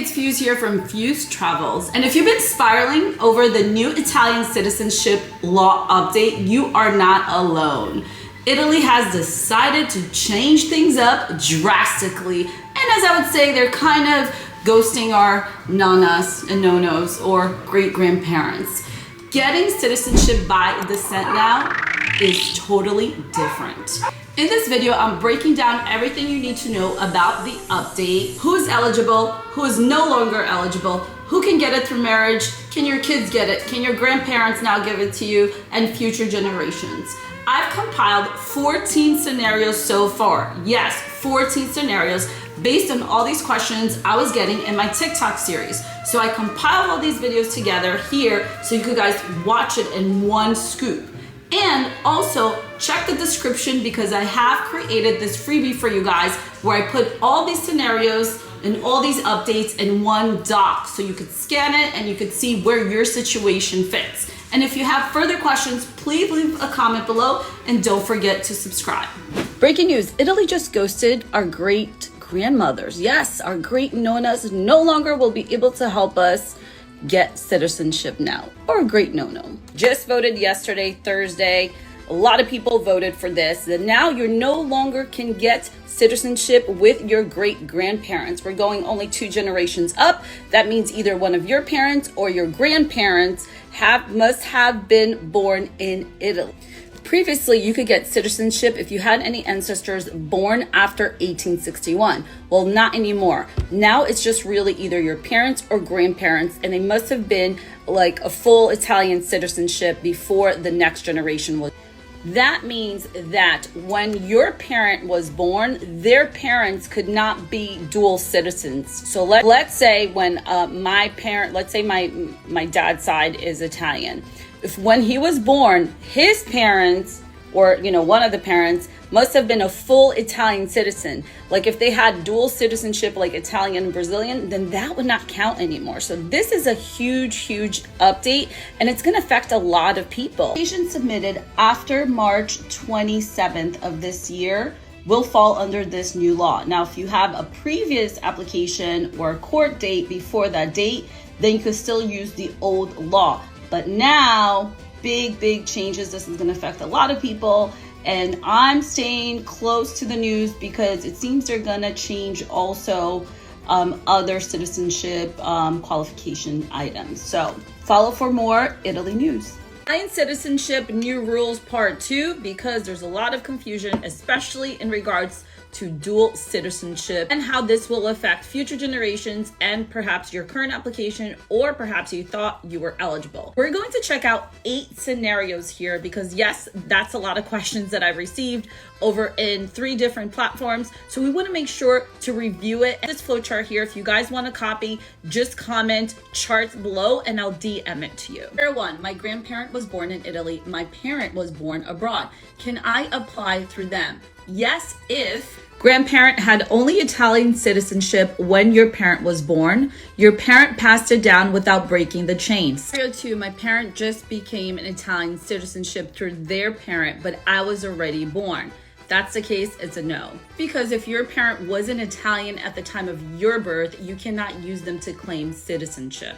it's Fuse here from Fuse Travels. And if you've been spiraling over the new Italian citizenship law update, you are not alone. Italy has decided to change things up drastically. And as I would say, they're kind of ghosting our nanas and nonos or great-grandparents. Getting citizenship by descent now is totally different. In this video, I'm breaking down everything you need to know about the update, who is eligible, who is no longer eligible, who can get it through marriage, can your kids get it, can your grandparents now give it to you, and future generations. I've compiled 14 scenarios so far. Yes, 14 scenarios based on all these questions I was getting in my TikTok series. So I compiled all these videos together here so you guys watch it in one scoop. And also check the description because I have created this freebie for you guys where I put all these scenarios and all these updates in one doc so you could scan it and you could see where your situation fits. And if you have further questions, please leave a comment below and don't forget to subscribe. Breaking news, Italy just ghosted our great grandmothers. Yes, our great nonas no longer will be able to help us get citizenship now, or a great no-no. Just voted yesterday, Thursday. A lot of people voted for this. That now you no longer can get citizenship with your great-grandparents. We're going only 2 generations up. That means either one of your parents or your grandparents must have been born in Italy. Previously, you could get citizenship if you had any ancestors born after 1861. Well, not anymore. Now it's just really either your parents or grandparents, and they must have been like a full Italian citizenship before the next generation was. That means that when your parent was born, their parents could not be dual citizens. So let's say when my parent, let's say my dad's side is Italian. If when he was born, his parents or, one of the parents must have been a full Italian citizen. Like if they had dual citizenship, like Italian and Brazilian, then that would not count anymore. So this is a huge update, and it's going to affect a lot of people. Applications submitted after March 27th of this year will fall under this new law. Now, if you have a previous application or a court date before that date, then you could still use the old law. But now, big changes. This is going to affect a lot of people. And I'm staying close to the news because it seems they're going to change also other citizenship qualification items. So follow for more Italy news. Italian citizenship new rules part 2, because there's a lot of confusion, especially in regards to dual citizenship and how this will affect future generations and perhaps your current application, or perhaps you thought you were eligible. We're going to check out 8 scenarios here because yes, that's a lot of questions that I've received over in 3 different platforms. So we want to make sure to review it. This flowchart here, if you guys want a copy, just comment charts below and I'll DM it to you. Number 1, my grandparent was born in Italy. My parent was born abroad. Can I apply through them? Yes, if grandparent had only Italian citizenship when your parent was born, your parent passed it down without breaking the chain. Scenario 2, my parent just became an Italian citizenship through their parent, but I was already born. If that's the case, it's a no. Because if your parent wasn't Italian at the time of your birth, you cannot use them to claim citizenship.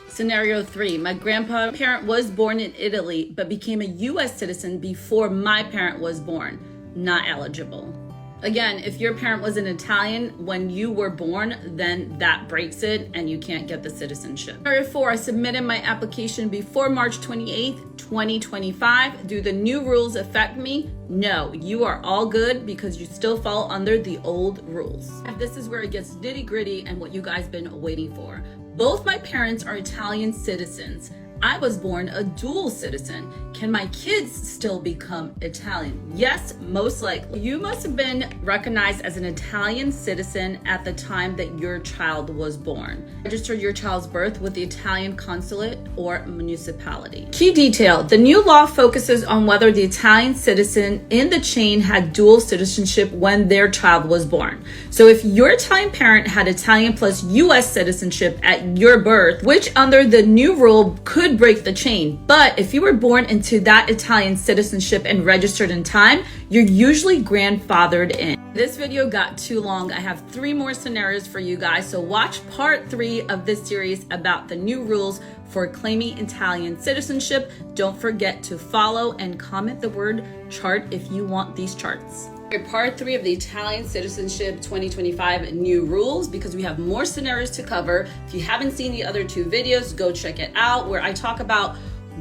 Scenario 3, my grandparent was born in Italy, but became a US citizen before my parent was born. Not eligible. Again, if your parent was an Italian when you were born, then that breaks it and you can't get the citizenship. Scenario 4, I submitted my application before March 28th, 2025. Do the new rules affect me? No, you are all good because you still fall under the old rules. And this is where it gets nitty-gritty and what you guys been waiting for. Both my parents are Italian citizens. I was born a dual citizen. Can my kids still become Italian? Yes, most likely. You must have been recognized as an Italian citizen at the time that your child was born. Register your child's birth with the Italian consulate or municipality. Key detail, the new law focuses on whether the Italian citizen in the chain had dual citizenship when their child was born. So if your Italian parent had Italian plus US citizenship at your birth, which under the new rule could could break the chain. But if you were born into that Italian citizenship and registered in time, you're usually grandfathered in. This video got too long. I have 3 more scenarios for you guys, so watch part 3 of this series about the new rules for claiming Italian citizenship. Don't forget to follow and comment the word chart if you want these charts. Part 3 of the Italian Citizenship 2025 new rules, because we have more scenarios to cover. If you haven't seen the other 2 videos, go check it out, where I talk about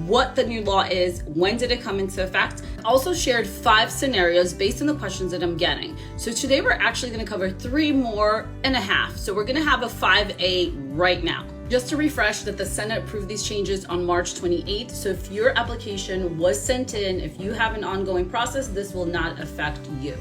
what the new law is, when did it come into effect. I also shared 5 scenarios based on the questions that I'm getting. So today we're actually going to cover 3 more and a half. So we're going to have a 5A right now. Just to refresh that the Senate approved these changes on March 28th. So if your application was sent in, if you have an ongoing process, this will not affect you.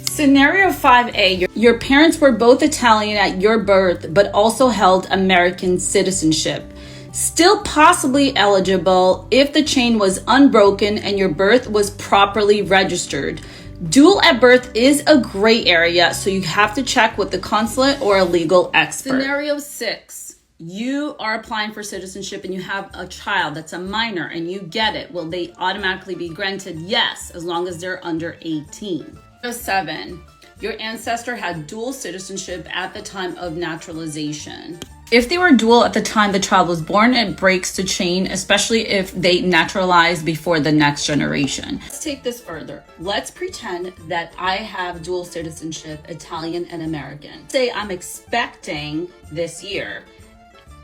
Scenario 5A, your parents were both Italian at your birth, but also held American citizenship. Still possibly eligible if the chain was unbroken and your birth was properly registered. Dual at birth is a gray area, so you have to check with the consulate or a legal expert. Scenario 6. You are applying for citizenship and you have a child that's a minor and you get it. Will they automatically be granted? Yes, as long as they're under 18. 7. Your ancestor had dual citizenship at the time of naturalization. If they were dual at the time the child was born, it breaks the chain, especially if they naturalize before the next generation. Let's take this further. Let's pretend that I have dual citizenship, Italian and American. Say I'm expecting this year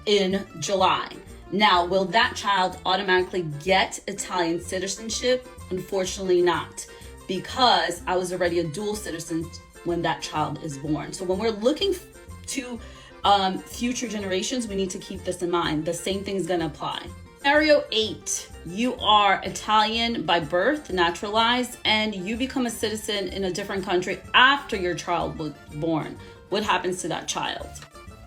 in July. Now, will that child automatically get Italian citizenship? Unfortunately not, because I was already a dual citizen when that child is born. So when we're looking to future generations, we need to keep this in mind. The same thing's gonna apply. Scenario 8, you are Italian by birth, naturalized, and you become a citizen in a different country after your child was born. What happens to that child?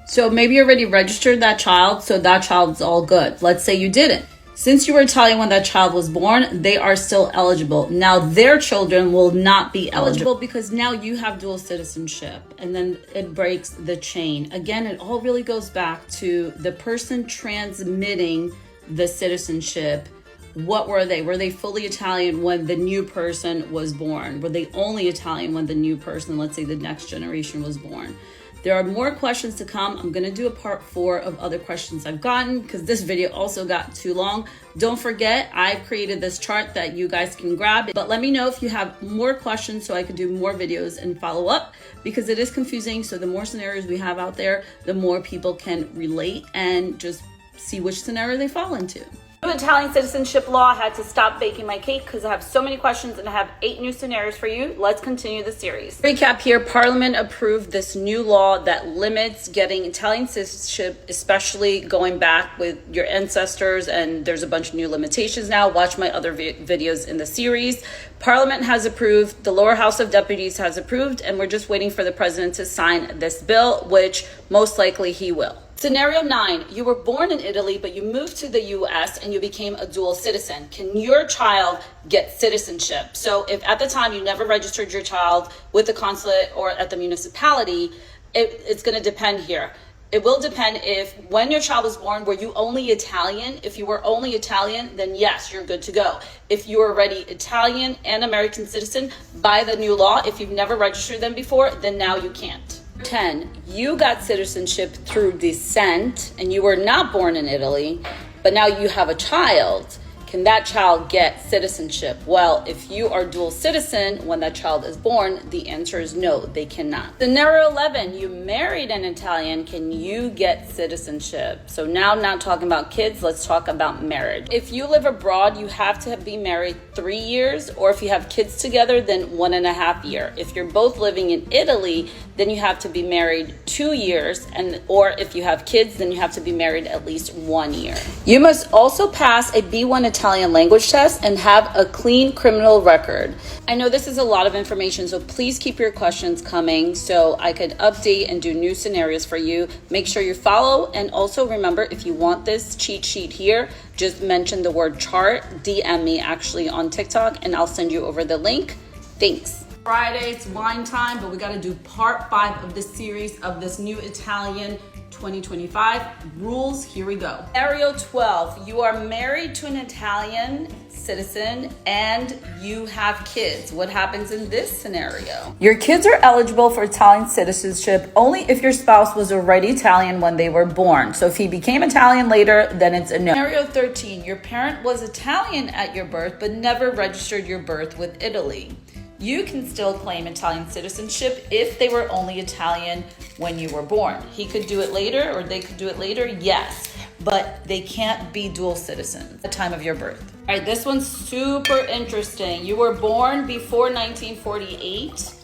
So maybe you already registered that child, so that child's all good. Let's say you didn't. Since you were Italian when that child was born, they are still eligible. Now their children will not be eligible because now you have dual citizenship, and then it breaks the chain. Again, it all really goes back to the person transmitting the citizenship. What were they? Were they fully Italian when the new person was born? Were they only Italian when the new person, let's say the next generation, was born? There are more questions to come. I'm gonna do a part 4 of other questions I've gotten because this video also got too long. Don't forget, I've created this chart that you guys can grab, but let me know if you have more questions so I can do more videos and follow up, because it is confusing. So the more scenarios we have out there, the more people can relate and just see which scenario they fall into. Italian citizenship law. I had to stop baking my cake because I have so many questions and I have 8 new scenarios for you. Let's continue the series. Recap here, Parliament approved this new law that limits getting Italian citizenship, especially going back with your ancestors, and there's a bunch of new limitations now. Watch my other videos in the series. Parliament has approved, the lower house of deputies has approved, and we're just waiting for the president to sign this bill, which most likely he will. Scenario 9, you were born in Italy, but you moved to the US and you became a dual citizen. Can your child get citizenship? So if at the time you never registered your child with the consulate or at the municipality, it's gonna depend here. It will depend if when your child was born, were you only Italian? If you were only Italian, then yes, you're good to go. If you're already Italian and American citizen by the new law, if you've never registered them before, then now you can't. 10, you got citizenship through descent and you were not born in Italy, but now you have a child. Can that child get citizenship? Well, if you are dual citizen when that child is born, the answer is no, they cannot. Scenario 11, you married an Italian, can you get citizenship? So now not talking about kids, let's talk about marriage. If you live abroad, you have to be married 3 years, or if you have kids together, then 1.5 years. If you're both living in Italy, then you have to be married 2 years, or if you have kids, then you have to be married at least 1 year. You must also pass a B1 Italian language test and have a clean criminal record. I know this is a lot of information, so please keep your questions coming so I could update and do new scenarios for you. Make sure you follow, and also remember, if you want this cheat sheet here, just mention the word chart, DM me actually on TikTok, and I'll send you over the link. Thanks. Friday, it's wine time, but we got to do part 5 of this series of this new Italian 2025. Rules, here we go. Scenario 12, you are married to an Italian citizen and you have kids. What happens in this scenario? Your kids are eligible for Italian citizenship only if your spouse was already Italian when they were born. So if he became Italian later, then it's a no. Scenario 13, your parent was Italian at your birth but never registered your birth with Italy. You can still claim Italian citizenship if they were only Italian when you were born. He could do it later or they could do it later, yes, but they can't be dual citizens at the time of your birth. All right, this one's super interesting. You were born before 1948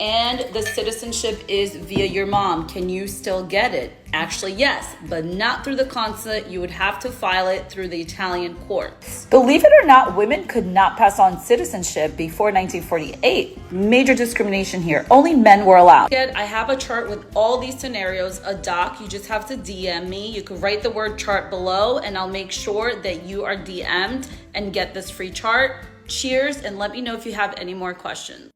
and the citizenship is via your mom. Can you still get it? Actually, yes, but not through the consulate. You would have to file it through the Italian courts. Believe it or not, women could not pass on citizenship before 1948. Major discrimination here. Only men were allowed. I have a chart with all these scenarios, a doc. You just have to DM me. You can write the word chart below and I'll make sure that you are DM'd and get this free chart. Cheers, and let me know if you have any more questions.